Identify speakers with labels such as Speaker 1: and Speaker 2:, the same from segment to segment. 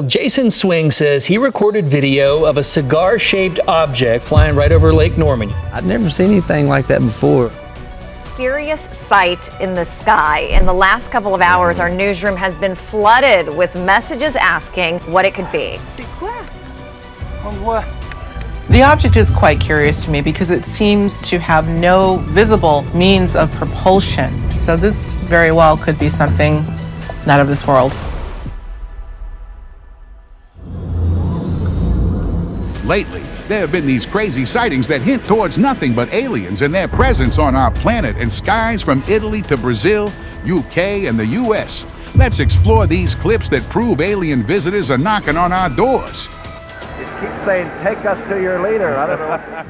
Speaker 1: Jason Swing says he recorded video of a cigar-shaped object flying right over Lake Norman.
Speaker 2: I've never seen anything like that before.
Speaker 3: Mysterious sight in the sky. In the last couple of hours, our newsroom has been flooded with messages asking what it could be.
Speaker 4: The object is quite curious to me because it seems to have no visible means of propulsion. So this very well could be something not of this world.
Speaker 5: Lately, there have been these crazy sightings that hint towards nothing but aliens and their presence on our planet in skies from Italy to Brazil, UK, and the US. Let's explore these clips that prove alien visitors are knocking on our doors.
Speaker 6: It keeps saying, take us to your leader. I don't know.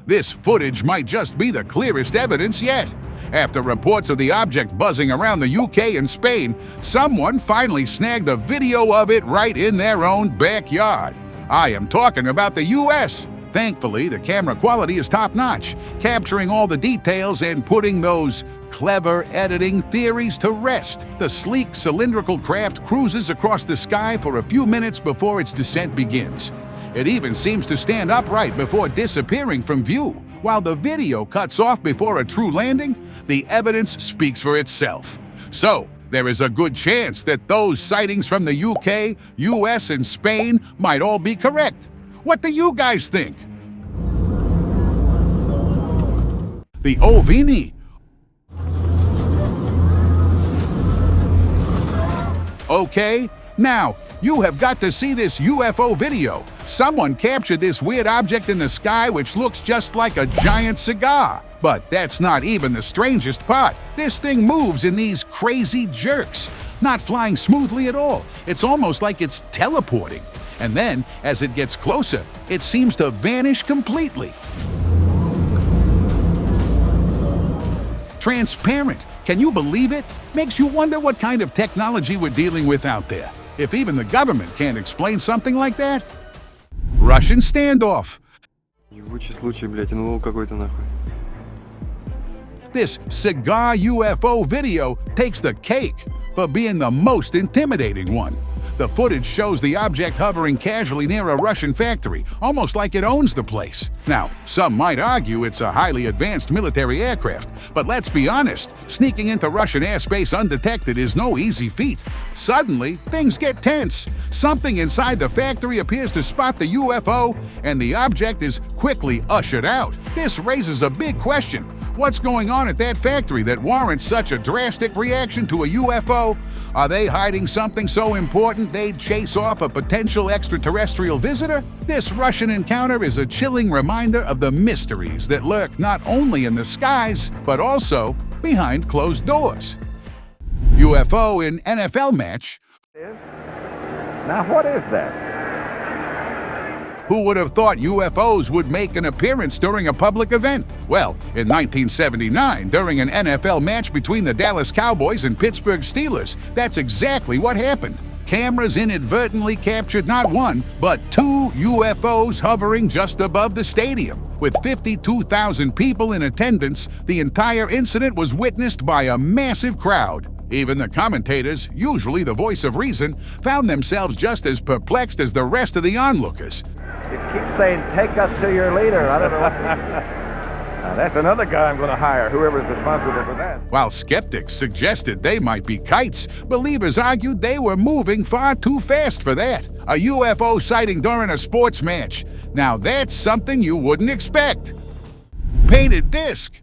Speaker 5: This footage might just be the clearest evidence yet. After reports of the object buzzing around the UK and Spain, someone finally snagged a video of it right in their own backyard. I am talking about the US. Thankfully, the camera quality is top-notch, capturing all the details and putting those clever editing theories to rest. The sleek, cylindrical craft cruises across the sky for a few minutes before its descent begins. It even seems to stand upright before disappearing from view. While the video cuts off before a true landing, the evidence speaks for itself. So, there is a good chance that those sightings from the UK, US, and Spain might all be correct. What do you guys think? The Ovini. Okay, now, you have got to see this UFO video. Someone captured this weird object in the sky which looks just like a giant cigar. But that's not even the strangest part. This thing moves in these crazy jerks, not flying smoothly at all. It's almost like it's teleporting. And then, as it gets closer, it seems to vanish completely. Transparent. Can you believe it? Makes you wonder what kind of technology we're dealing with out there. If even the government can't explain something like that. Russian standoff. This Cigar UFO video takes the cake for being the most intimidating one. The footage shows the object hovering casually near a Russian factory, almost like it owns the place. Now, some might argue it's a highly advanced military aircraft, but let's be honest, sneaking into Russian airspace undetected is no easy feat. Suddenly, things get tense. Something inside the factory appears to spot the UFO, and the object is quickly ushered out. This raises a big question. What's going on at that factory that warrants such a drastic reaction to a UFO? Are they hiding something so important they'd chase off a potential extraterrestrial visitor? This Russian encounter is a chilling reminder of the mysteries that lurk not only in the skies, but also behind closed doors. UFO in NFL match.
Speaker 6: Now what is that?
Speaker 5: Who would have thought UFOs would make an appearance during a public event? Well, in 1979, during an NFL match between the Dallas Cowboys and Pittsburgh Steelers, that's exactly what happened. Cameras inadvertently captured not one, but two UFOs hovering just above the stadium. With 52,000 people in attendance, the entire incident was witnessed by a massive crowd. Even the commentators, usually the voice of reason, found themselves just as perplexed as the rest of the onlookers.
Speaker 6: It keeps saying, take us to your leader. I don't know. Now, that's another guy I'm going to hire, whoever's responsible for that.
Speaker 5: While skeptics suggested they might be kites, believers argued they were moving far too fast for that. A UFO sighting during a sports match. Now that's something you wouldn't expect. Painted disc.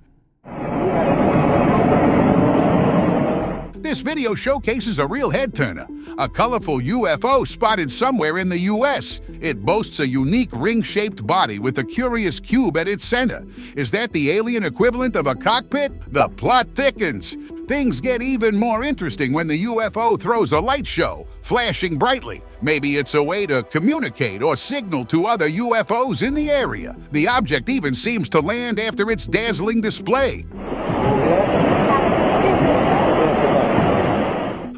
Speaker 5: This video showcases a real head-turner, a colorful UFO spotted somewhere in the US. It boasts a unique ring-shaped body with a curious cube at its center. Is that the alien equivalent of a cockpit? The plot thickens. Things get even more interesting when the UFO throws a light show, flashing brightly. Maybe it's a way to communicate or signal to other UFOs in the area. The object even seems to land after its dazzling display.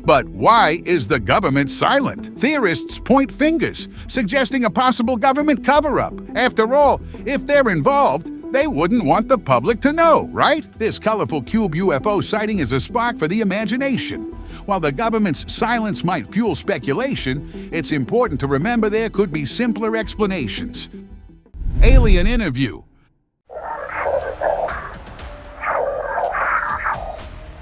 Speaker 5: But why is the government silent? Theorists point fingers, suggesting a possible government cover-up. After all, if they're involved, they wouldn't want the public to know, right? This colorful Cube UFO sighting is a spark for the imagination. While the government's silence might fuel speculation, it's important to remember there could be simpler explanations. Alien interview.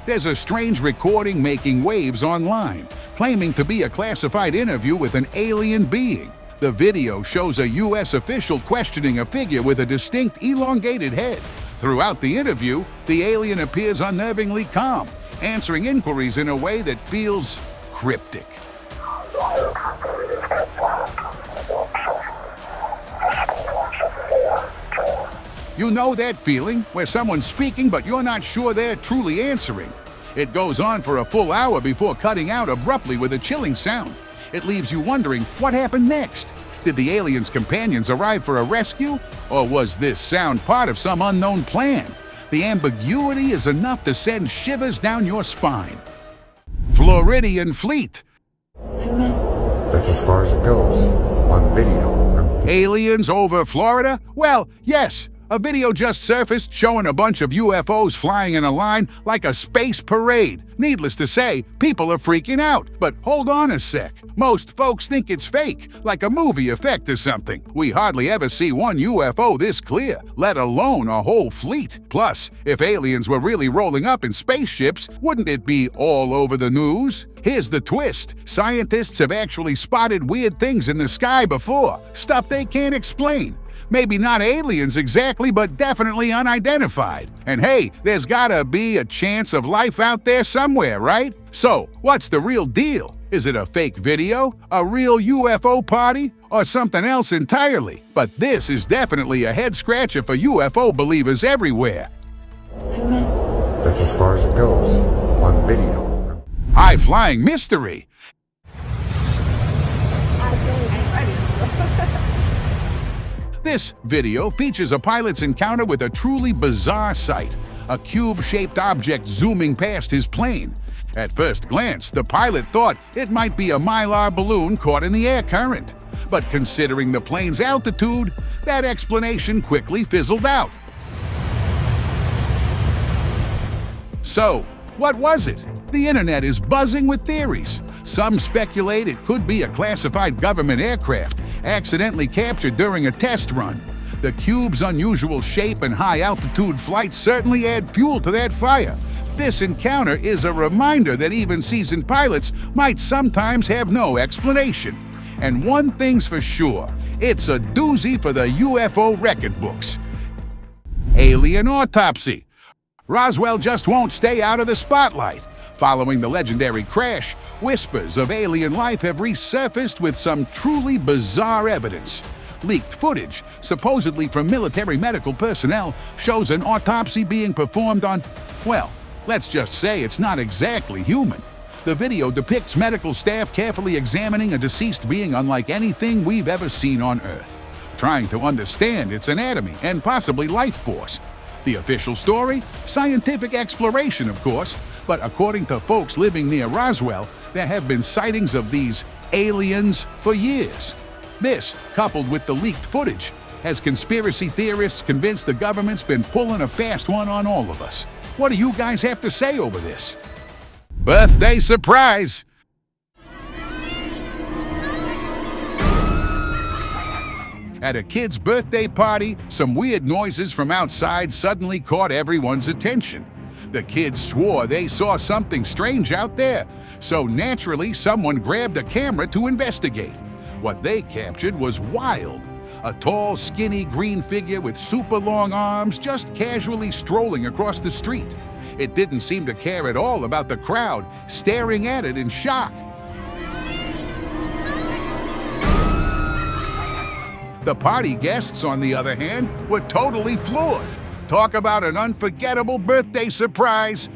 Speaker 5: There's a strange recording making waves online, claiming to be a classified interview with an alien being. The video shows a U.S. official questioning a figure with a distinct elongated head. Throughout the interview, the alien appears unnervingly calm, answering inquiries in a way that feels cryptic. You know that feeling where someone's speaking but you're not sure they're truly answering? It goes on for a full hour before cutting out abruptly with a chilling sound. It leaves you wondering what happened next. Did the alien's companions arrive for a rescue? Or was this sound part of some unknown plan? The ambiguity is enough to send shivers down your spine. Floridian Fleet.
Speaker 7: That's as far as it goes on video.
Speaker 5: Aliens over Florida? Well, yes. A video just surfaced showing a bunch of UFOs flying in a line like a space parade. Needless to say, people are freaking out. But hold on a sec. Most folks think it's fake, like a movie effect or something. We hardly ever see one UFO this clear, let alone a whole fleet. Plus, if aliens were really rolling up in spaceships, wouldn't it be all over the news? Here's the twist. Scientists have actually spotted weird things in the sky before, stuff they can't explain. Maybe not aliens exactly, but definitely unidentified. And hey, there's gotta be a chance of life out there somewhere, right? So, what's the real deal? Is it a fake video, a real UFO party, or something else entirely? But this is definitely a head-scratcher for UFO believers everywhere.
Speaker 7: That's as far as it goes on video.
Speaker 5: High-flying mystery. This video features a pilot's encounter with a truly bizarre sight, a cube-shaped object zooming past his plane. At first glance, the pilot thought it might be a mylar balloon caught in the air current. But considering the plane's altitude, that explanation quickly fizzled out. So, what was it? The internet is buzzing with theories. Some speculate it could be a classified government aircraft accidentally captured during a test run. The cube's unusual shape and high-altitude flight certainly add fuel to that fire. This encounter is a reminder that even seasoned pilots might sometimes have no explanation. And one thing's for sure, it's a doozy for the UFO record books. Alien Autopsy. Roswell just won't stay out of the spotlight. Following the legendary crash, whispers of alien life have resurfaced with some truly bizarre evidence. Leaked footage, supposedly from military medical personnel, shows an autopsy being performed on, well, let's just say it's not exactly human. The video depicts medical staff carefully examining a deceased being unlike anything we've ever seen on Earth, trying to understand its anatomy and possibly life force. The official story? Scientific exploration, of course. But according to folks living near Roswell, there have been sightings of these aliens for years. This, coupled with the leaked footage, has conspiracy theorists convinced the government's been pulling a fast one on all of us. What do you guys have to say over this? Birthday surprise! At a kid's birthday party, some weird noises from outside suddenly caught everyone's attention. The kids swore they saw something strange out there, so naturally someone grabbed a camera to investigate. What they captured was wild. A tall, skinny green figure with super long arms just casually strolling across the street. It didn't seem to care at all about the crowd, staring at it in shock. The party guests, on the other hand, were totally floored. Talk about an unforgettable birthday surprise.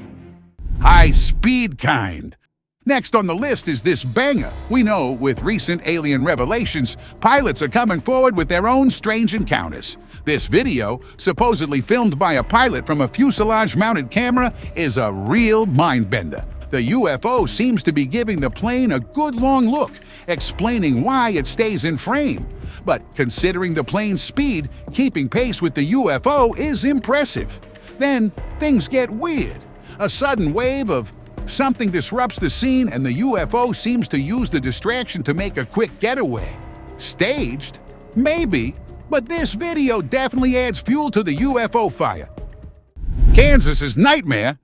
Speaker 5: High-speed kind. Next on the list is this banger. We know with recent alien revelations, pilots are coming forward with their own strange encounters. This video, supposedly filmed by a pilot from a fuselage-mounted camera, is a real mind-bender. The UFO seems to be giving the plane a good long look, explaining why it stays in frame. But considering the plane's speed, keeping pace with the UFO is impressive. Then things get weird. A sudden wave of Something disrupts the scene and the UFO seems to use the distraction to make a quick getaway. Staged? Maybe, but this video definitely adds fuel to the UFO fire. Kansas's nightmare.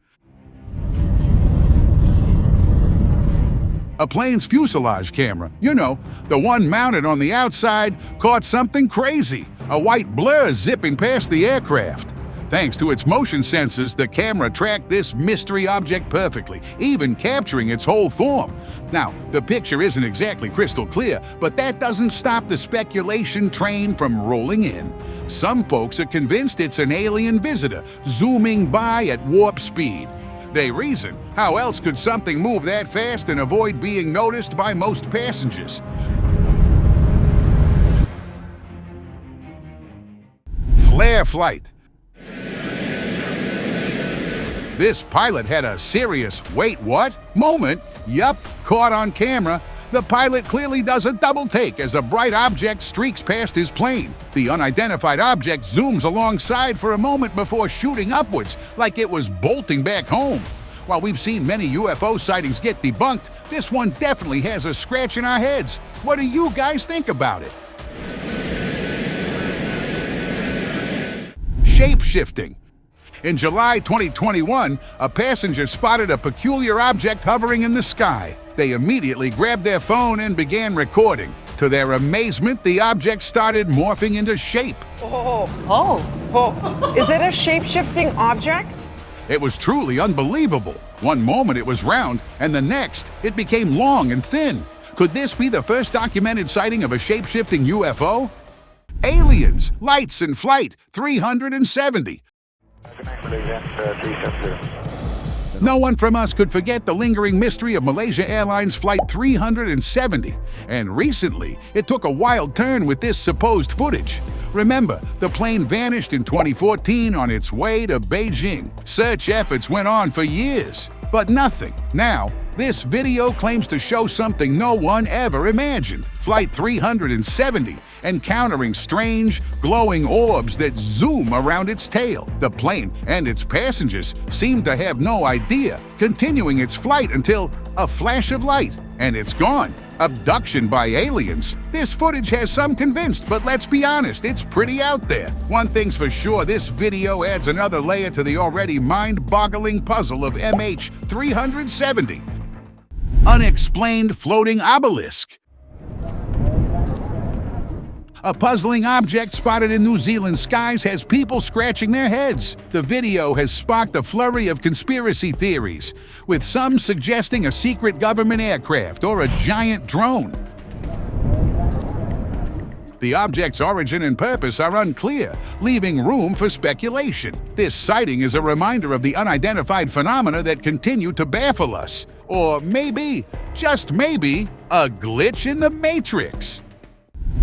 Speaker 5: A plane's fuselage camera, you know, the one mounted on the outside, caught something crazy, a white blur zipping past the aircraft. Thanks to its motion sensors, the camera tracked this mystery object perfectly, even capturing its whole form. Now, the picture isn't exactly crystal clear, but that doesn't stop the speculation train from rolling in. Some folks are convinced it's an alien visitor, zooming by at warp speed. They reason, how else could something move that fast and avoid being noticed by most passengers? Flare flight. This pilot had a serious "wait, what?" moment. Yup, caught on camera. The pilot clearly does a double take as a bright object streaks past his plane. The unidentified object zooms alongside for a moment before shooting upwards, like it was bolting back home. While we've seen many UFO sightings get debunked, this one definitely has a scratch in our heads. What do you guys think about it? Shape-shifting. In July 2021, a passenger spotted a peculiar object hovering in the sky. They immediately grabbed their phone and began recording. To their amazement, the object started morphing into shape.
Speaker 8: Oh, is it a shape-shifting object?
Speaker 5: It was truly unbelievable. One moment it was round, and the next, it became long and thin. Could this be the first documented sighting of a shape-shifting UFO? Aliens, lights and flight 370. No one from us could forget the lingering mystery of Malaysia Airlines Flight 370. And recently, it took a wild turn with this supposed footage. Remember, the plane vanished in 2014 on its way to Beijing. Search efforts went on for years, but nothing. Now, this video claims to show something no one ever imagined. Flight 370, encountering strange, glowing orbs that zoom around its tail. The plane and its passengers seem to have no idea, continuing its flight until a flash of light, and it's gone. Abduction by aliens? This footage has some convinced, but let's be honest, it's pretty out there. One thing's for sure, this video adds another layer to the already mind-boggling puzzle of MH370. Unexplained floating obelisk. A puzzling object spotted in New Zealand skies has people scratching their heads. The video has sparked a flurry of conspiracy theories, with some suggesting a secret government aircraft or a giant drone. The object's origin and purpose are unclear, leaving room for speculation. This sighting is a reminder of the unidentified phenomena that continue to baffle us. Or maybe, just maybe, a glitch in the Matrix.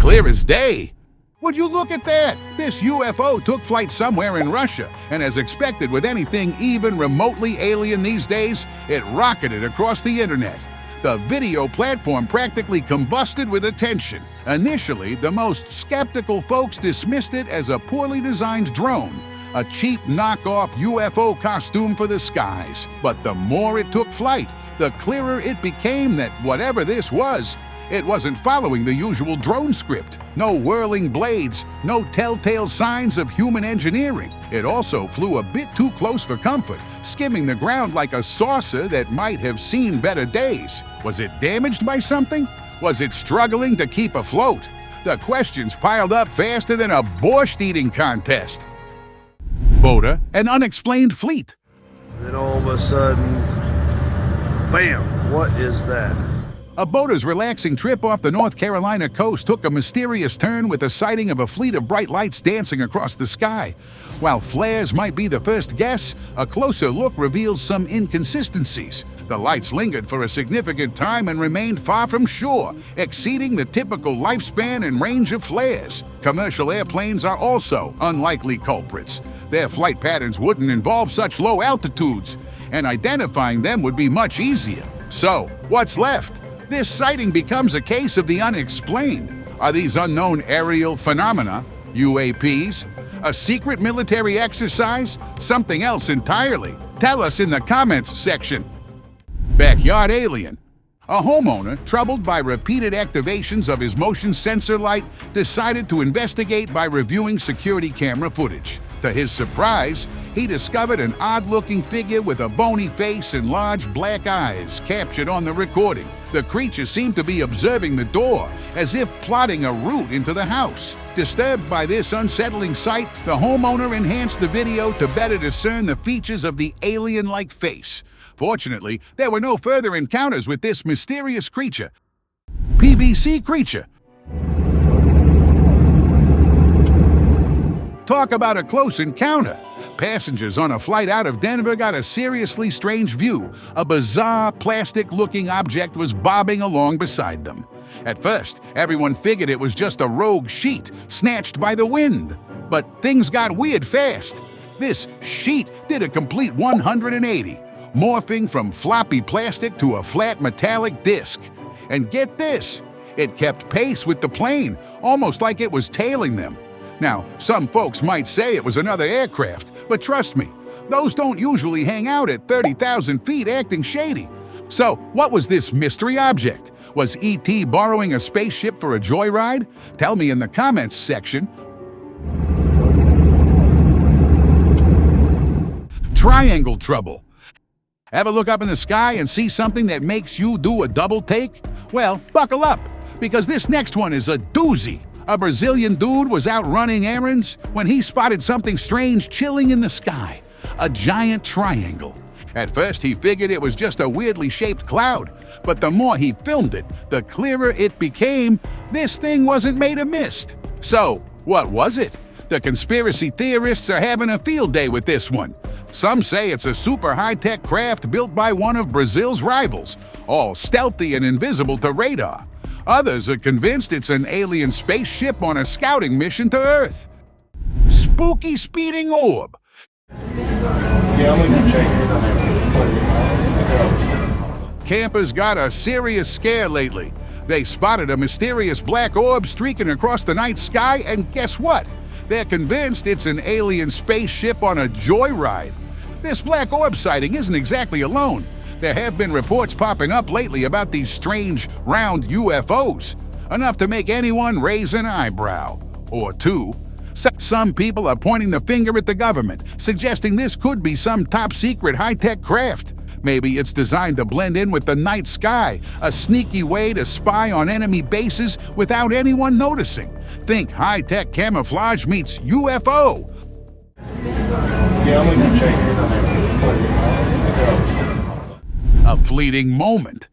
Speaker 5: Clear as day. Would you look at that? This UFO took flight somewhere in Russia, and as expected with anything even remotely alien these days, it rocketed across the internet. The video platform practically combusted with attention. Initially, the most skeptical folks dismissed it as a poorly designed drone, a cheap knockoff UFO costume for the skies. But the more it took flight, the clearer it became that whatever this was, it wasn't following the usual drone script. No whirling blades, no telltale signs of human engineering. It also flew a bit too close for comfort, skimming the ground like a saucer that might have seen better days. Was it damaged by something? Was it struggling to keep afloat? The questions piled up faster than a borscht eating contest. Boda, an unexplained fleet.
Speaker 9: Then all of a sudden, bam, what is that?
Speaker 5: A boater's relaxing trip off the North Carolina coast took a mysterious turn with the sighting of a fleet of bright lights dancing across the sky. While flares might be the first guess, a closer look reveals some inconsistencies. The lights lingered for a significant time and remained far from shore, exceeding the typical lifespan and range of flares. Commercial airplanes are also unlikely culprits. Their flight patterns wouldn't involve such low altitudes, and identifying them would be much easier. So, what's left? This sighting becomes a case of the unexplained. Are these unknown aerial phenomena, UAPs, a secret military exercise, something else entirely? Tell us in the comments section. Backyard alien. A homeowner, troubled by repeated activations of his motion sensor light, decided to investigate by reviewing security camera footage. To his surprise, he discovered an odd-looking figure with a bony face and large black eyes captured on the recording. The creature seemed to be observing the door, as if plotting a route into the house. Disturbed by this unsettling sight, the homeowner enhanced the video to better discern the features of the alien-like face. Fortunately, there were no further encounters with this mysterious creature. PVC creature. Talk about a close encounter. Passengers on a flight out of Denver got a seriously strange view. A bizarre, plastic-looking object was bobbing along beside them. At first, everyone figured it was just a rogue sheet snatched by the wind. But things got weird fast. This sheet did a complete 180, morphing from floppy plastic to a flat metallic disc. And get this, it kept pace with the plane, almost like it was tailing them. Now, some folks might say it was another aircraft, but trust me, those don't usually hang out at 30,000 feet acting shady. So, what was this mystery object? Was E.T. borrowing a spaceship for a joyride? Tell me in the comments section. Triangle trouble. Ever look up in the sky and see something that makes you do a double take? Well, buckle up, because this next one is a doozy. A Brazilian dude was out running errands when he spotted something strange chilling in the sky, a giant triangle. At first, he figured it was just a weirdly shaped cloud, but the more he filmed it, the clearer it became. This thing wasn't made of mist. So, what was it? The conspiracy theorists are having a field day with this one. Some say it's a super high-tech craft built by one of Brazil's rivals, all stealthy and invisible to radar. Others are convinced it's an alien spaceship on a scouting mission to Earth. Spooky speeding orb. Campers got a serious scare lately. They spotted a mysterious black orb streaking across the night sky, and guess what? They're convinced it's an alien spaceship on a joyride. This black orb sighting isn't exactly alone. There have been reports popping up lately about these strange, round UFOs, enough to make anyone raise an eyebrow or two. Some people are pointing the finger at the government, suggesting this could be some top-secret high-tech craft. Maybe it's designed to blend in with the night sky, a sneaky way to spy on enemy bases without anyone noticing. Think high-tech camouflage meets UFO. A fleeting moment.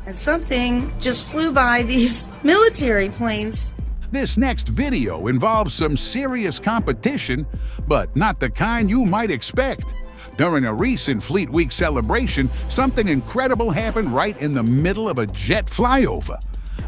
Speaker 10: And something just flew by these military planes.
Speaker 5: This next video involves some serious competition, but not the kind you might expect. During a recent Fleet Week celebration, something incredible happened right in the middle of a jet flyover.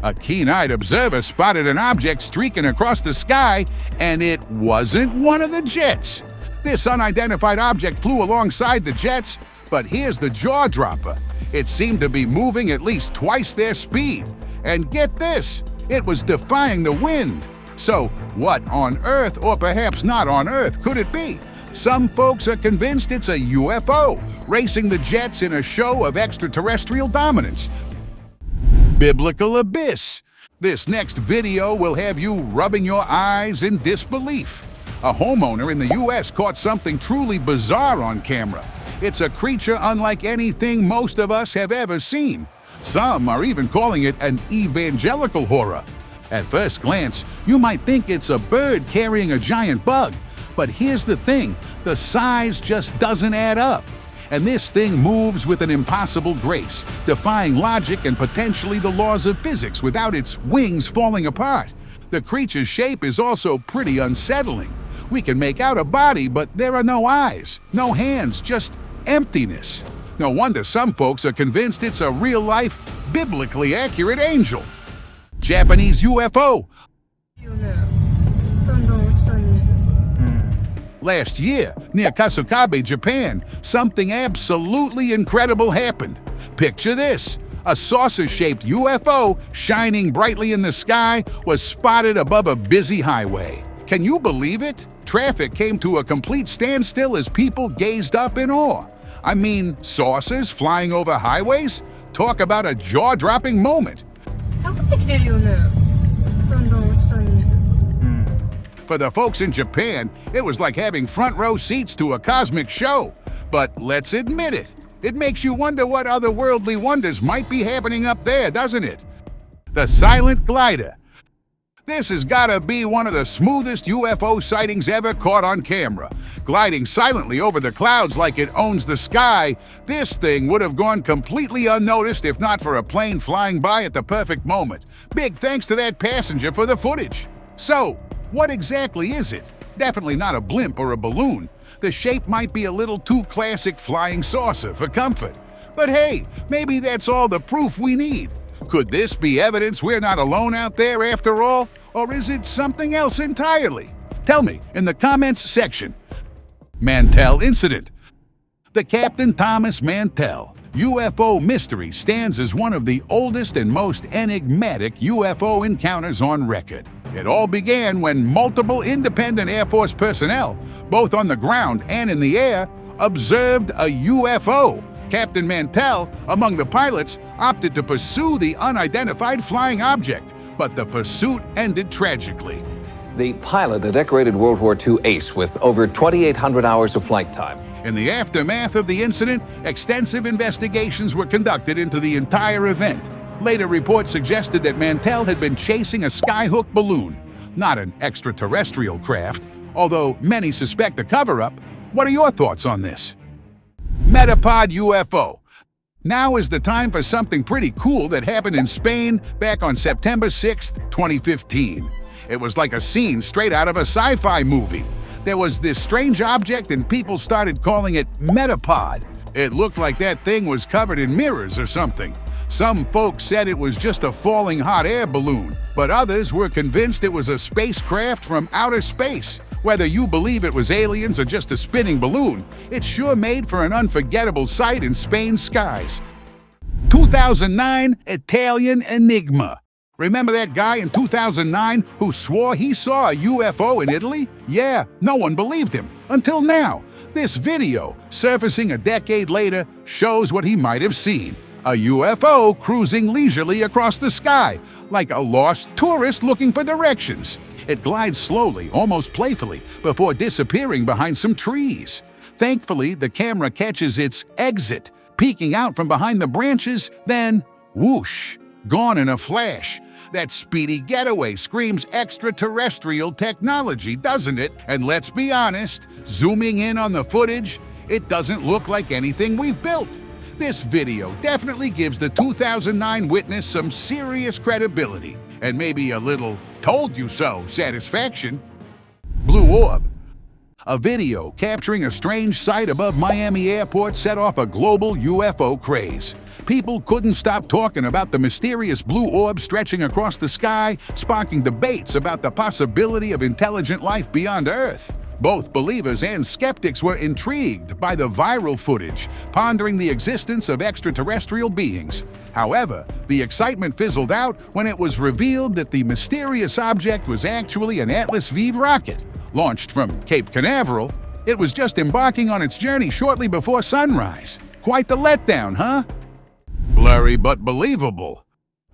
Speaker 5: A keen-eyed observer spotted an object streaking across the sky, and it wasn't one of the jets. This unidentified object flew alongside the jets, but here's the jaw-dropper. It seemed to be moving at least twice their speed. And get this, it was defying the wind. So what on Earth, or perhaps not on Earth, could it be? Some folks are convinced it's a UFO, racing the jets in a show of extraterrestrial dominance. Biblical abyss. This next video will have you rubbing your eyes in disbelief. A homeowner in the U.S. caught something truly bizarre on camera. It's a creature unlike anything most of us have ever seen. Some are even calling it an evangelical horror. At first glance, you might think it's a bird carrying a giant bug. But here's the thing, the size just doesn't add up. And this thing moves with an impossible grace, defying logic and potentially the laws of physics without its wings falling apart. The creature's shape is also pretty unsettling. We can make out a body, but there are no eyes, no hands, just emptiness. No wonder some folks are convinced it's a real-life, biblically accurate angel. Japanese UFO. Last year, near Kasukabe, Japan, something absolutely incredible happened. Picture this. A saucer-shaped UFO, shining brightly in the sky, was spotted above a busy highway. Can you believe it? Traffic came to a complete standstill as people gazed up in awe. I mean, saucers flying over highways? Talk about a jaw-dropping moment. For the folks in Japan, it was like having front row seats to a cosmic show. But let's admit it, it makes you wonder what otherworldly wonders might be happening up there, doesn't it? The silent glider. This has gotta be one of the smoothest UFO sightings ever caught on camera. Gliding silently over the clouds like it owns the sky, this thing would have gone completely unnoticed if not for a plane flying by at the perfect moment. Big thanks to that passenger for the footage. So, what exactly is it? Definitely not a blimp or a balloon. The shape might be a little too classic flying saucer for comfort. But hey, maybe that's all the proof we need. Could this be evidence we're not alone out there after all? Or is it something else entirely? Tell me in the comments section. Mantel Incident. The Captain Thomas Mantel UFO mystery stands as one of the oldest and most enigmatic UFO encounters on record. It all began when multiple independent Air Force personnel, both on the ground and in the air, observed a UFO. Captain Mantel, among the pilots, opted to pursue the unidentified flying object, but the pursuit ended tragically.
Speaker 11: The pilot, a decorated World War II ace with over 2,800 hours of flight time.
Speaker 5: In the aftermath of the incident, extensive investigations were conducted into the entire event. Later reports suggested that Mantel had been chasing a skyhook balloon, not an extraterrestrial craft, although many suspect a cover-up. What are your thoughts on this? Metapod UFO. Now is the time for something pretty cool that happened in Spain back on September 6th, 2015. It was like a scene straight out of a sci-fi movie. There was this strange object and people started calling it Metapod. It looked like that thing was covered in mirrors or something. Some folks said it was just a falling hot air balloon, but others were convinced it was a spacecraft from outer space. Whether you believe it was aliens or just a spinning balloon, it sure made for an unforgettable sight in Spain's skies. 2009 Italian Enigma. Remember that guy in 2009 who swore he saw a UFO in Italy? Yeah, no one believed him. Until now. This video, surfacing a decade later, shows what he might have seen. A UFO cruising leisurely across the sky, like a lost tourist looking for directions. It glides slowly, almost playfully, before disappearing behind some trees. Thankfully, the camera catches its exit, peeking out from behind the branches, then whoosh, gone in a flash. That speedy getaway screams extraterrestrial technology, doesn't it? And let's be honest, zooming in on the footage, it doesn't look like anything we've built. This video definitely gives the 2009 witness some serious credibility and maybe a little told you so satisfaction. Blue Orb. A video capturing a strange sight above Miami Airport set off a global UFO craze. People couldn't stop talking about the mysterious blue orb stretching across the sky, sparking debates about the possibility of intelligent life beyond Earth. Both believers and skeptics were intrigued by the viral footage, pondering the existence of extraterrestrial beings. However, the excitement fizzled out when it was revealed that the mysterious object was actually an Atlas V rocket. Launched from Cape Canaveral, it was just embarking on its journey shortly before sunrise. Quite the letdown, huh? Blurry but believable.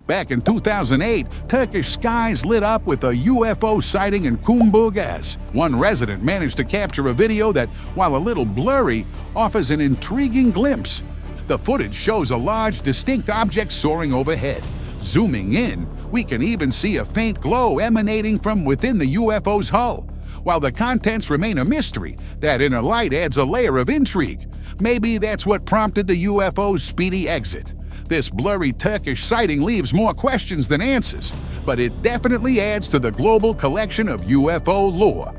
Speaker 5: Back in 2008, Turkish skies lit up with a UFO sighting in Kumburgaz. One resident managed to capture a video that, while a little blurry, offers an intriguing glimpse. The footage shows a large, distinct object soaring overhead. Zooming in, we can even see a faint glow emanating from within the UFO's hull. While the contents remain a mystery, that inner light adds a layer of intrigue. Maybe that's what prompted the UFO's speedy exit. This blurry Turkish sighting leaves more questions than answers, but it definitely adds to the global collection of UFO lore.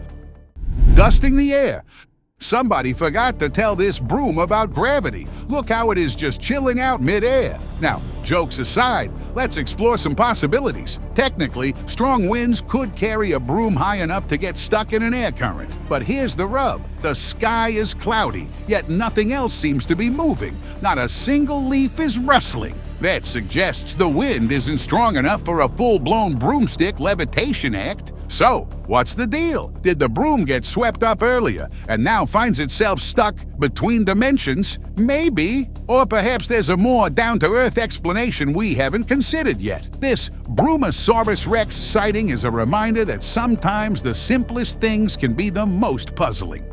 Speaker 5: Dusting the air. Somebody forgot to tell this broom about gravity. Look how it is just chilling out mid-air. Now, jokes aside, let's explore some possibilities. Technically, strong winds could carry a broom high enough to get stuck in an air current. But here's the rub. The sky is cloudy, yet nothing else seems to be moving. Not a single leaf is rustling. That suggests the wind isn't strong enough for a full-blown broomstick levitation act. So, what's the deal? Did the Broom get swept up earlier and now finds itself stuck between dimensions? Maybe. Or perhaps there's a more down-to-earth explanation we haven't considered yet. This Broomosaurus Rex sighting is a reminder that sometimes the simplest things can be the most puzzling.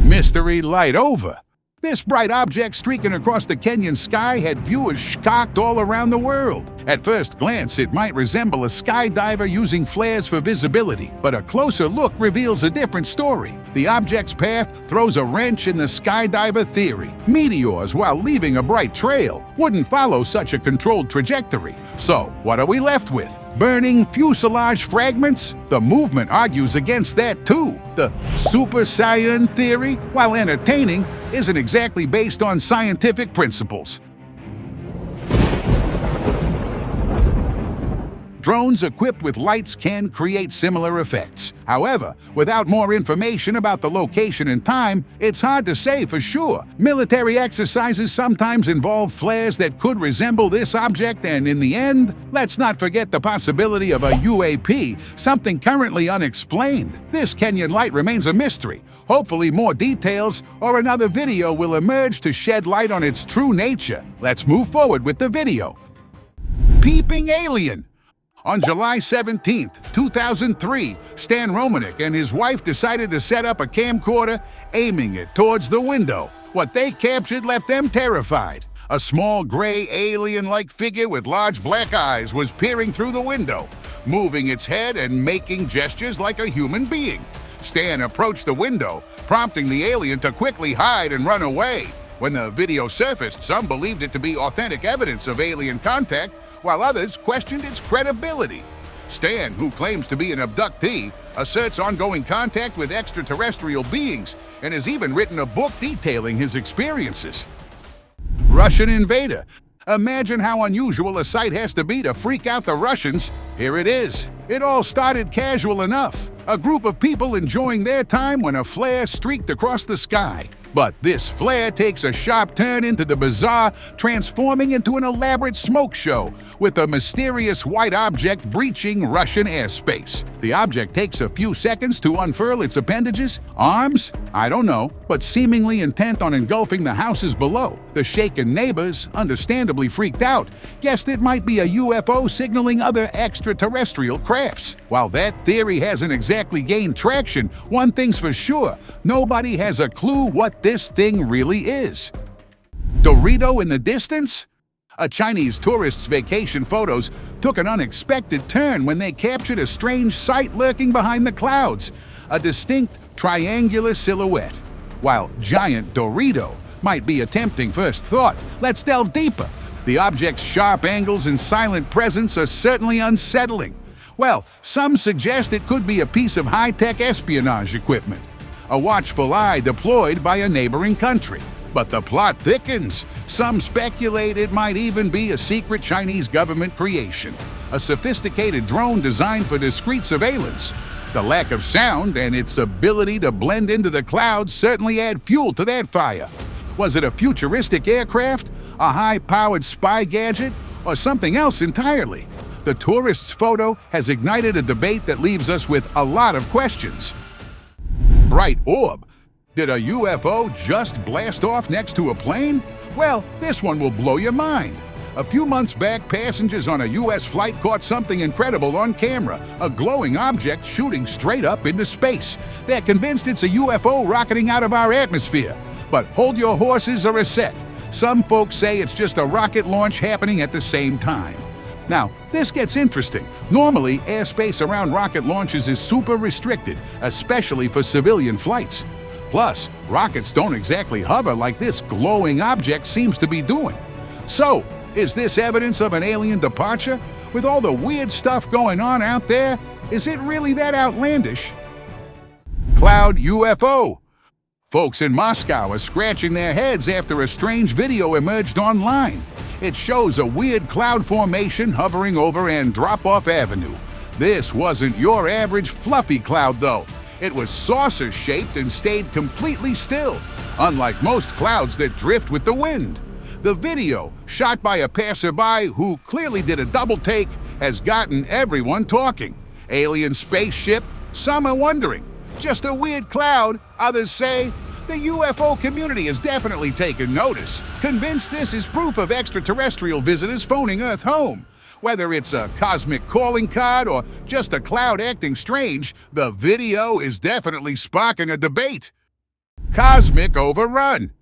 Speaker 5: Mystery light over. This bright object streaking across the Kenyan sky had viewers shocked all around the world. At first glance, it might resemble a skydiver using flares for visibility, but a closer look reveals a different story. The object's path throws a wrench in the skydiver theory. Meteors, while leaving a bright trail, wouldn't follow such a controlled trajectory. So, what are we left with? Burning fuselage fragments? The movement argues against that too. The Super Saiyan theory, while entertaining, isn't exactly based on scientific principles. Drones equipped with lights can create similar effects. However, without more information about the location and time, it's hard to say for sure. Military exercises sometimes involve flares that could resemble this object, and in the end, let's not forget the possibility of a UAP, something currently unexplained. This Kenyan light remains a mystery. Hopefully more details or another video will emerge to shed light on its true nature. Let's move forward with the video. Peeping Alien. On July 17, 2003, Stan Romanek and his wife decided to set up a camcorder, aiming it towards the window. What they captured left them terrified. A small gray alien-like figure with large black eyes was peering through the window, moving its head and making gestures like a human being. Stan approached the window, prompting the alien to quickly hide and run away. When the video surfaced, some believed it to be authentic evidence of alien contact, while others questioned its credibility. Stan, who claims to be an abductee, asserts ongoing contact with extraterrestrial beings and has even written a book detailing his experiences. Russian invader. Imagine how unusual a sight has to be to freak out the Russians. Here it is. It all started casual enough. A group of people enjoying their time when a flare streaked across the sky. But this flare takes a sharp turn into the bizarre, transforming into an elaborate smoke show, with a mysterious white object breaching Russian airspace. The object takes a few seconds to unfurl its appendages, arms, I don't know, but seemingly intent on engulfing the houses below. The shaken neighbors, understandably freaked out, guessed it might be a UFO signaling other extraterrestrial crafts. While that theory hasn't exactly gained traction, one thing's for sure, nobody has a clue what this thing really is. Dorito in the distance? A Chinese tourist's vacation photos took an unexpected turn when they captured a strange sight lurking behind the clouds, a distinct triangular silhouette. While giant Dorito might be a tempting first thought, let's delve deeper. The object's sharp angles and silent presence are certainly unsettling. Well, some suggest it could be a piece of high-tech espionage equipment, a watchful eye deployed by a neighboring country. But the plot thickens. Some speculate it might even be a secret Chinese government creation, a sophisticated drone designed for discreet surveillance. The lack of sound and its ability to blend into the clouds certainly add fuel to that fire. Was it a futuristic aircraft, a high-powered spy gadget, or something else entirely? The tourist's photo has ignited a debate that leaves us with a lot of questions. Bright Orb. Did a UFO just blast off next to a plane? Well, this one will blow your mind. A few months back, passengers on a U.S. flight caught something incredible on camera, a glowing object shooting straight up into space. They're convinced it's a UFO rocketing out of our atmosphere. But hold your horses or a sec. Some folks say it's just a rocket launch happening at the same time. Now, this gets interesting. Normally, airspace around rocket launches is super restricted, especially for civilian flights. Plus, rockets don't exactly hover like this glowing object seems to be doing. So, is this evidence of an alien departure? With all the weird stuff going on out there, is it really that outlandish? Cloud UFO. Folks in Moscow are scratching their heads after a strange video emerged online. It shows a weird cloud formation hovering over Andropov Avenue. This wasn't your average fluffy cloud, though. It was saucer-shaped and stayed completely still, unlike most clouds that drift with the wind. The video, shot by a passerby who clearly did a double take, has gotten everyone talking. Alien spaceship? Some are wondering. Just a weird cloud, others say. The UFO community has definitely taken notice, convinced this is proof of extraterrestrial visitors phoning Earth home. Whether it's a cosmic calling card or just a cloud acting strange, the video is definitely sparking a debate. Cosmic overrun.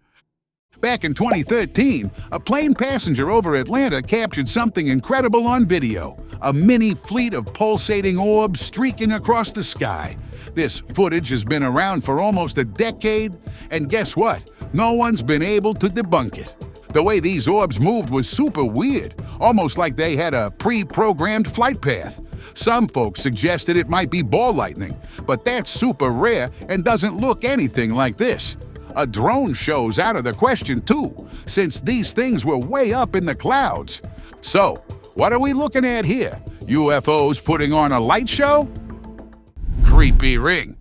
Speaker 5: Back in 2013, a plane passenger over Atlanta captured something incredible on video. A mini fleet of pulsating orbs streaking across the sky. This footage has been around for almost a decade, and guess what? No one's been able to debunk it. The way these orbs moved was super weird, almost like they had a pre-programmed flight path. Some folks suggested it might be ball lightning, but that's super rare and doesn't look anything like this. A drone show's out of the question too, since these things were way up in the clouds. So, what are we looking at here? UFOs putting on a light show? Creepy ring.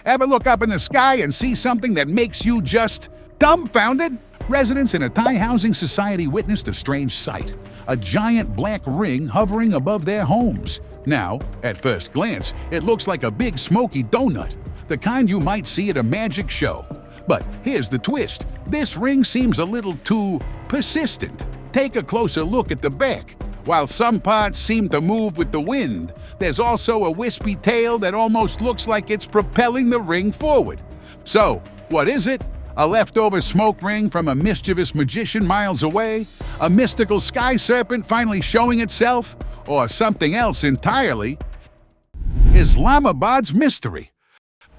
Speaker 5: Ever look up in the sky and see something that makes you just dumbfounded? Residents in a Thai housing society witnessed a strange sight. A giant black ring hovering above their homes. Now, at first glance, it looks like a big smoky donut, the kind you might see at a magic show. But here's the twist. This ring seems a little too persistent. Take a closer look at the back. While some parts seem to move with the wind, there's also a wispy tail that almost looks like it's propelling the ring forward. So, what is it? A leftover smoke ring from a mischievous magician miles away? A mystical sky serpent finally showing itself? Or something else entirely? Islamabad's mystery.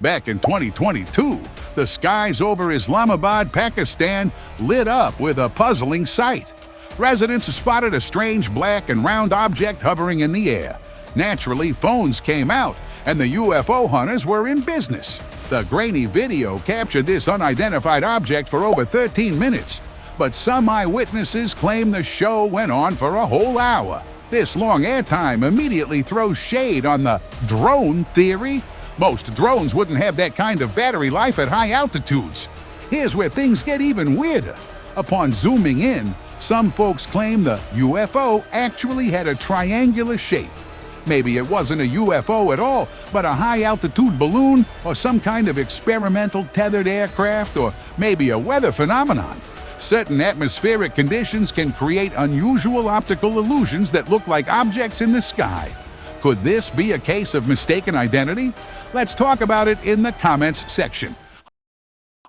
Speaker 5: Back in 2022, the skies over Islamabad, Pakistan lit up with a puzzling sight. Residents spotted a strange black and round object hovering in the air. Naturally, phones came out, and the UFO hunters were in business. The grainy video captured this unidentified object for over 13 minutes, but some eyewitnesses claim the show went on for a whole hour. This long airtime immediately throws shade on the drone theory. Most drones wouldn't have that kind of battery life at high altitudes. Here's where things get even weirder. Upon zooming in, some folks claim the UFO actually had a triangular shape. Maybe it wasn't a UFO at all, but a high-altitude balloon or some kind of experimental tethered aircraft, or maybe a weather phenomenon. Certain atmospheric conditions can create unusual optical illusions that look like objects in the sky. Could this be a case of mistaken identity? Let's talk about it in the comments section.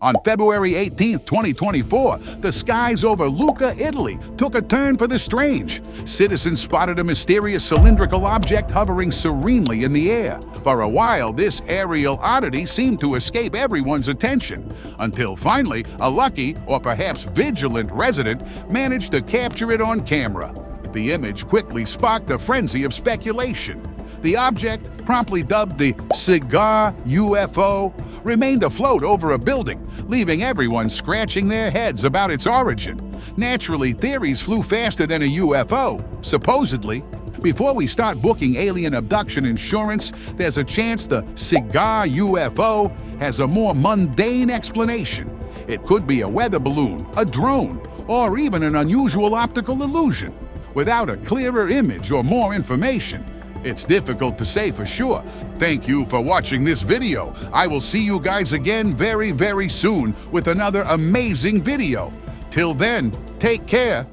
Speaker 5: On February 18, 2024, the skies over Lucca, Italy took a turn for the strange. Citizens spotted a mysterious cylindrical object hovering serenely in the air. For a while, this aerial oddity seemed to escape everyone's attention, until finally, a lucky, or perhaps vigilant resident managed to capture it on camera. The image quickly sparked a frenzy of speculation. The object, promptly dubbed the Cigar UFO, remained afloat over a building, leaving everyone scratching their heads about its origin. Naturally, theories flew faster than a UFO, supposedly. Before we start booking alien abduction insurance, there's a chance the Cigar UFO has a more mundane explanation. It could be a weather balloon, a drone, or even an unusual optical illusion. Without a clearer image or more information, it's difficult to say for sure. Thank you for watching this video. I will see you guys again very, very soon with another amazing video. Till then, take care